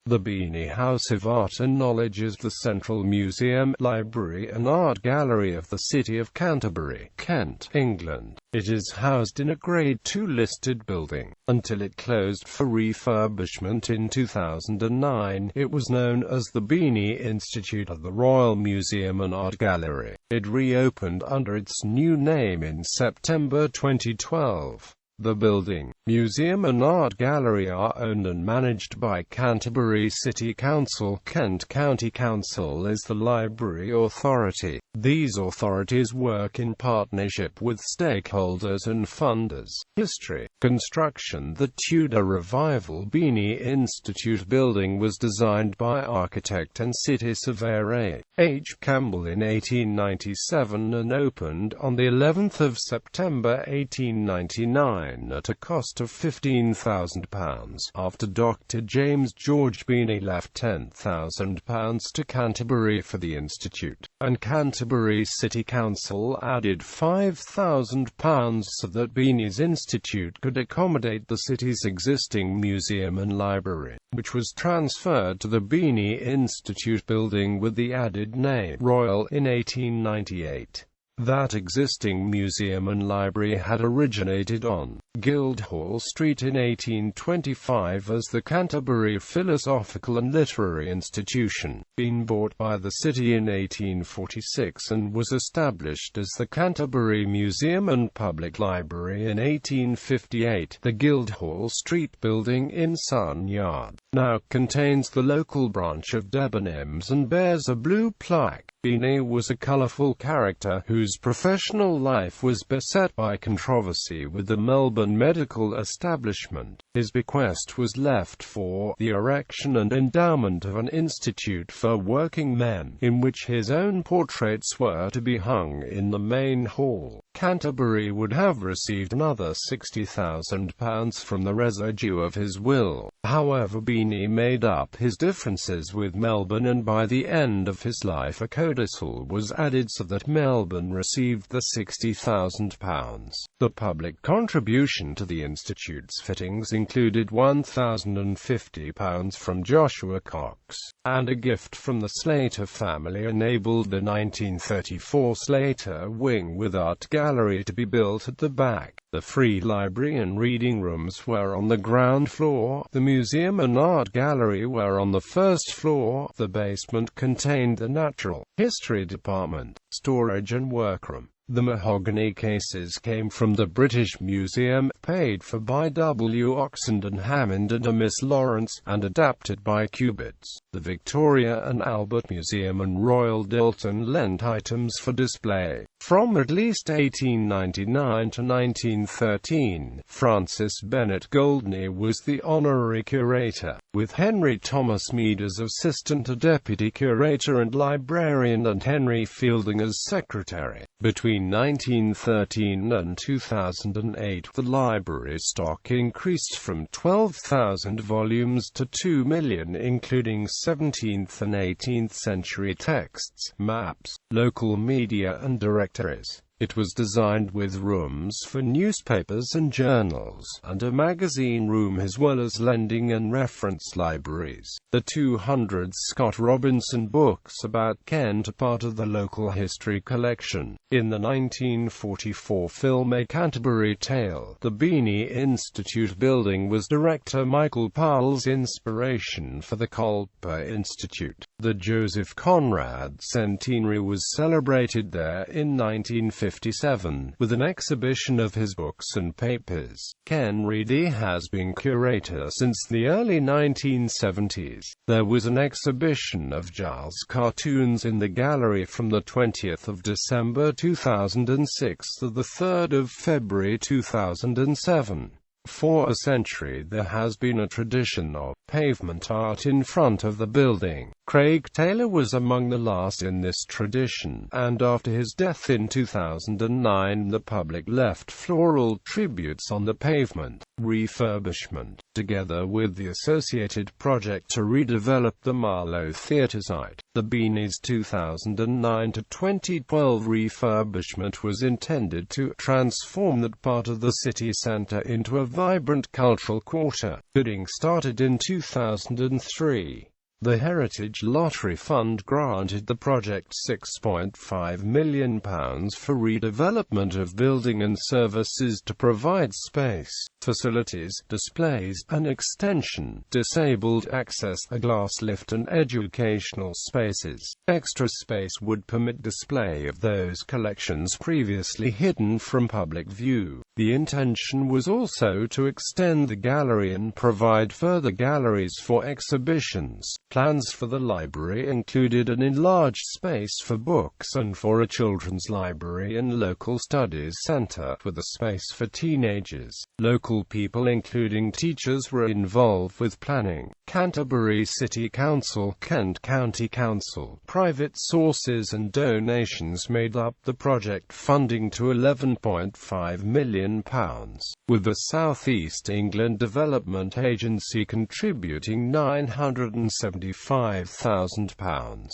The Beaney House of Art and Knowledge is the central museum, library and art gallery of the city of Canterbury, Kent, England. It is housed in a Grade II listed building. Until it closed for refurbishment in 2009, it was known as the Beaney Institute of the Royal Museum and Art Gallery. It reopened under its new name in September 2012. The building, museum and art gallery are owned and managed by Canterbury City Council. Kent County Council is the library authority. These authorities work in partnership with stakeholders and funders. History. Construction. The Tudor Revival Beaney Institute building was designed by architect and city surveyor A. H. Campbell in 1897 and opened on the 11th of September 1899. At a cost of £15,000, after Dr. James George Beaney left £10,000 to Canterbury for the Institute, and Canterbury City Council added £5,000 so that Beaney's Institute could accommodate the city's existing museum and library, which was transferred to the Beaney Institute building with the added name Royal in 1898. That existing museum and library had originated on Guildhall Street in 1825 as the Canterbury Philosophical and Literary Institution, being bought by the city in 1846 and was established as the Canterbury Museum and Public Library in 1858. The Guildhall Street building in Sun Yard now contains the local branch of Debenhams and bears a blue plaque. Beaney was a colourful character whose professional life was beset by controversy with the Melbourne medical establishment. His bequest was left for the erection and endowment of an institute for working men, in which his own portraits were to be hung in the main hall. Canterbury would have received another £60,000 from the residue of his will. However, Beaney made up his differences with Melbourne, and by the end of his life a codicil was added so that Melbourne received the £60,000. The public contribution to the Institute's fittings included £1,050 from Joshua Cox, and a gift from the Slater family enabled the 1934 Slater wing with art gallery to be built at the back. The free library and reading rooms were on the ground floor. The museum and art gallery were on the first floor. The basement contained the natural history department, storage and workroom. The mahogany cases came from the British Museum, paid for by W. Oxenden Hammond and a Miss Lawrence, and adapted by Cubits. The Victoria and Albert Museum and Royal Dilton lent items for display. From at least 1899 to 1913, Francis Bennett Goldney was the honorary curator, with Henry Thomas Mead as assistant to deputy curator and librarian and Henry Fielding as secretary. Between 1913 and 2008, the library's stock increased from 12,000 volumes to 2 million, including 17th and 18th century texts, maps, local media and directories. It was designed with rooms for newspapers and journals, and a magazine room as well as lending and reference libraries. The 200 Scott Robinson books about Kent are part of the local history collection. In the 1944 film A Canterbury Tale, the Beaney Institute building was director Michael Powell's inspiration for the Culper Institute. The Joseph Conrad centenary was celebrated there in 1957, with an exhibition of his books and papers. Ken Reedy has been curator since the early 1970s. There was an exhibition of Giles cartoons in the gallery from the 20th of December 2006 to the 3rd of February 2007. For a century there has been a tradition of pavement art in front of the building. Craig Taylor was among the last in this tradition, and after his death in 2009 the public left floral tributes on the pavement. Refurbishment. together with the associated project to redevelop the Marlow Theatre site. The Beaneys' 2009 to 2012 refurbishment was intended to transform that part of the city centre into a vibrant cultural quarter. Bidding started in 2003. The Heritage Lottery Fund granted the project £6.5 million for redevelopment of building and services to provide space, facilities, displays, an extension, disabled access, a glass lift and educational spaces. Extra space would permit display of those collections previously hidden from public view. The intention was also to extend the gallery and provide further galleries for exhibitions. Plans for the library included an enlarged space for books and for a children's library and local studies centre, with a space for teenagers. Local people including teachers were involved with planning. Canterbury City Council, Kent County Council, private sources and donations made up the project funding to £11.5 million, with the South East England Development Agency contributing £975,000.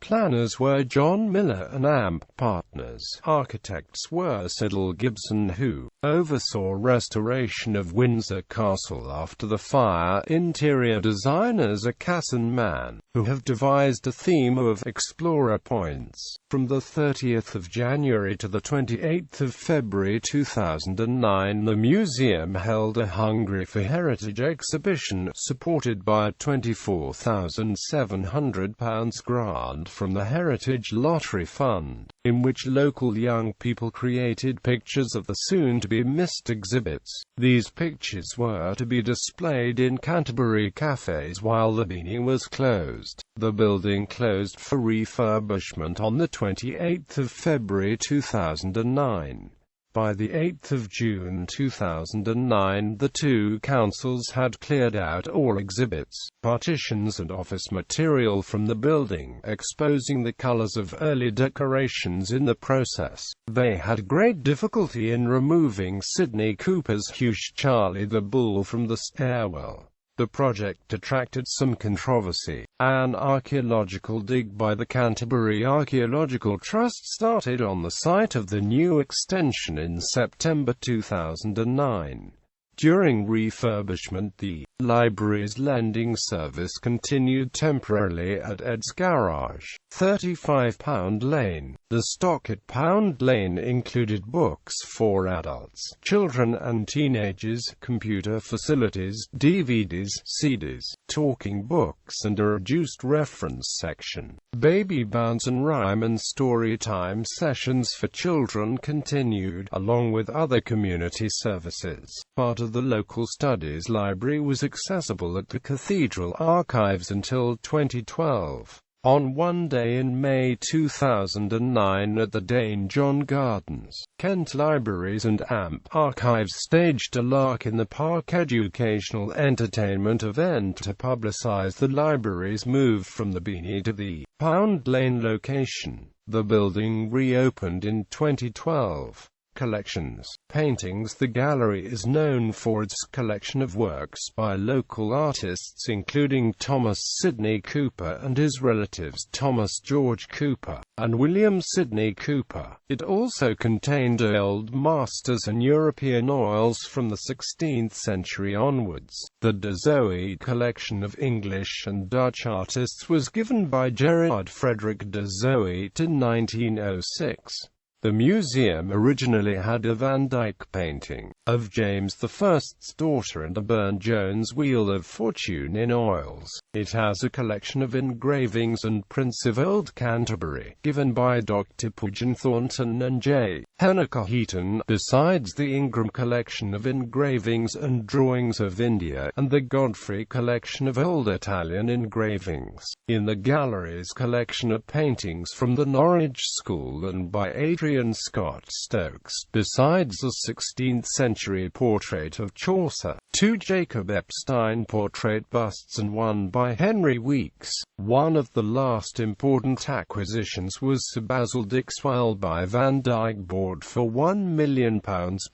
Planners were John Miller and AMP Partners. Architects were Siddle Gibson, who oversaw restoration of Windsor Castle after the fire. Interior designers are Casson Mann, who have devised a theme of Explorer Points. From the 30th of January to the 28th of February 2009, the museum held a Hungry for Heritage exhibition, supported by a £24,700 grant from the Heritage Lottery Fund, in which local young people created pictures of the soon-to-be missed exhibits. These pictures were to be displayed in Canterbury cafes while the Beaney was closed. The building closed for refurbishment on the 28th of February 2009. By the 8th of June 2009, the two councils had cleared out all exhibits, partitions and office material from the building, exposing the colours of early decorations in the process. They had great difficulty in removing Sidney Cooper's Huge Charlie the Bull from the stairwell. The project attracted some controversy. An archaeological dig by the Canterbury Archaeological Trust started on the site of the new extension in September 2009. During refurbishment, the library's lending service continued temporarily at Ed's Garage, 35 Pound Lane. The stock at Pound Lane included books for adults, children and teenagers, computer facilities, DVDs, CDs, talking books and a reduced reference section. Baby bounce and rhyme and story time sessions for children continued, along with other community services. Part of the local studies library was accessible at the Cathedral Archives until 2012. On one day in May 2009 at the Dane John Gardens, Kent Libraries and AMP Archives staged a Lark in the Park educational entertainment event to publicise the library's move from the Beaney to the Pound Lane location. The building reopened in 2012. Collections. Paintings. The gallery is known for its collection of works by local artists including Thomas Sidney Cooper and his relatives Thomas George Cooper and William Sidney Cooper. It also contained old masters and European oils from the 16th century onwards. The de Zoe collection of English and Dutch artists was given by Gerard Frederick de Zoet in 1906. The museum originally had a Van Dyck painting of James I's daughter and a Burne-Jones Wheel of Fortune in oils. It has a collection of engravings and prints of Old Canterbury, given by Dr. Pugin Thornton and J. Henniker Heaton, besides the Ingram collection of engravings and drawings of India, and the Godfrey collection of old Italian engravings. In the gallery's collection are paintings from the Norwich School and by Adrian Adrian Scott Stokes, besides a 16th-century portrait of Chaucer, 2 Jacob Epstein portrait busts and one by Henry Weekes. One of the last important acquisitions was Sir Basil Dixwell by Van Dyck, bought for £1 million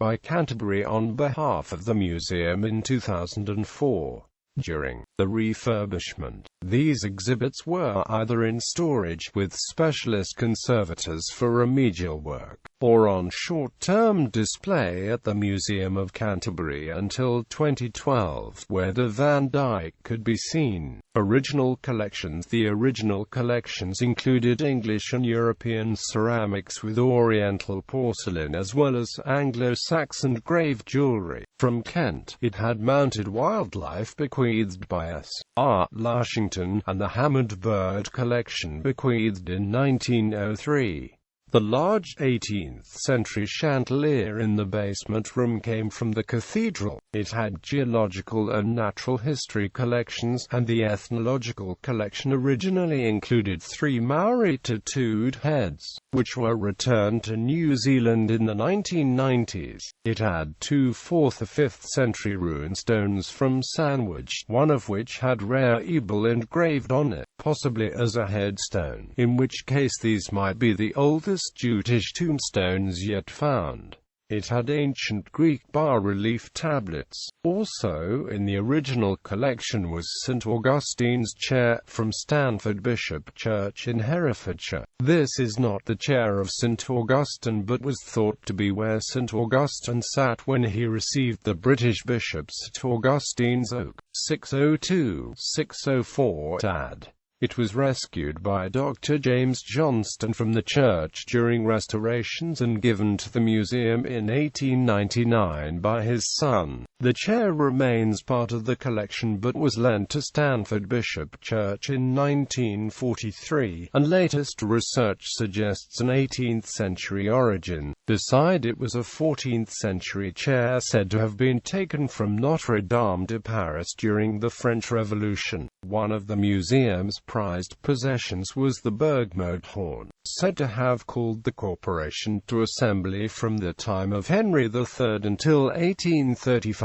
by Canterbury on behalf of the museum in 2004. During the refurbishment, these exhibits were either in storage with specialist conservators for remedial work, or on short-term display at the Museum of Canterbury until 2012, where the Van Dyck could be seen. Original collections. The original collections included English and European ceramics with Oriental porcelain as well as Anglo-Saxon grave jewellery. From Kent, it had mounted wildlife bequeathed by S. R. Lushington, and the Hammond bird collection bequeathed in 1903. The large 18th-century chandelier in the basement room came from the cathedral. It had geological and natural history collections, and the ethnological collection originally included 3 Maori tattooed heads, which were returned to New Zealand in the 1990s. It had 2 4th or 5th century rune stones from Sandwich, one of which had rare ebal engraved on it, possibly as a headstone, in which case these might be the oldest Jutish tombstones yet found. It had ancient Greek bas-relief tablets. Also in the original collection was St. Augustine's chair, from Stanford Bishop Church in Herefordshire. This is not the chair of St. Augustine, but was thought to be where St. Augustine sat when he received the British bishops at Augustine's Oak, 602-604 AD. It was rescued by Dr. James Johnston from the church during restorations and given to the museum in 1899 by his son. The chair remains part of the collection but was lent to Stanford Bishop Church in 1943, and latest research suggests an 18th-century origin. Beside it was a 14th-century chair said to have been taken from Notre Dame de Paris during the French Revolution. One of the museum's prized possessions was the Bergmode horn, said to have called the corporation to assembly from the time of Henry III until 1835.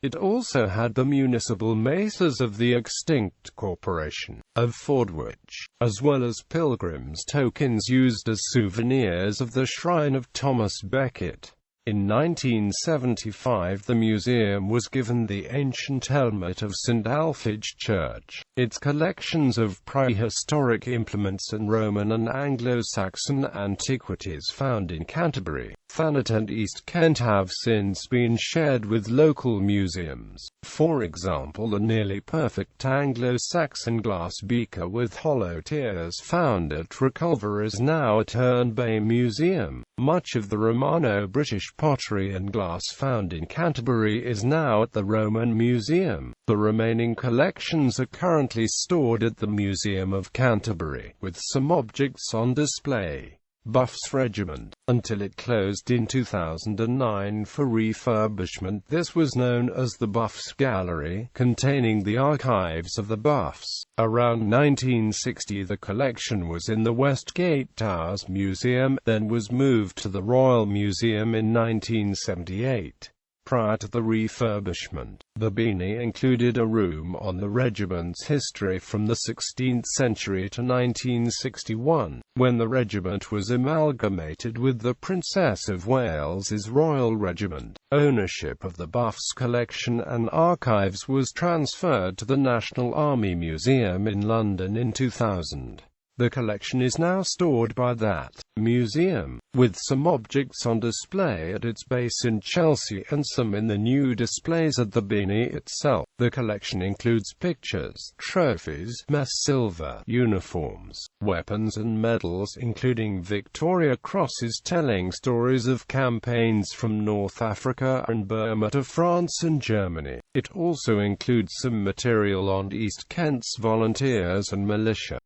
It also had the municipal maces of the extinct corporation of Fordwich, as well as pilgrims' tokens used as souvenirs of the shrine of Thomas Becket. In 1975 the museum was given the ancient helmet of St. Alphege Church. Its collections of prehistoric implements and Roman and Anglo-Saxon antiquities found in Canterbury, Thanet and East Kent have since been shared with local museums. For example, the nearly perfect Anglo-Saxon glass beaker with hollow tears found at Reculver is now at Herne Bay Museum. Much of the Romano-British pottery and glass found in Canterbury is now at the Roman Museum. The remaining collections are currently stored at the Museum of Canterbury, with some objects on display. Buffs Regiment. Until it closed in 2009 for refurbishment, this was known as the Buffs Gallery, containing the archives of the Buffs. Around 1960 the collection was in the Westgate Towers Museum, then was moved to the Royal Museum in 1978. Prior to the refurbishment, the Beaney included a room on the regiment's history from the 16th century to 1961, when the regiment was amalgamated with the Princess of Wales's Royal Regiment. Ownership of the Buffs collection and archives was transferred to the National Army Museum in London in 2000. The collection is now stored by that museum, with some objects on display at its base in Chelsea and some in the new displays at the Beaney itself. The collection includes pictures, trophies, mess silver, uniforms, weapons and medals, including Victoria Crosses telling stories of campaigns from North Africa and Burma to France and Germany. It also includes some material on East Kent's volunteers and militia.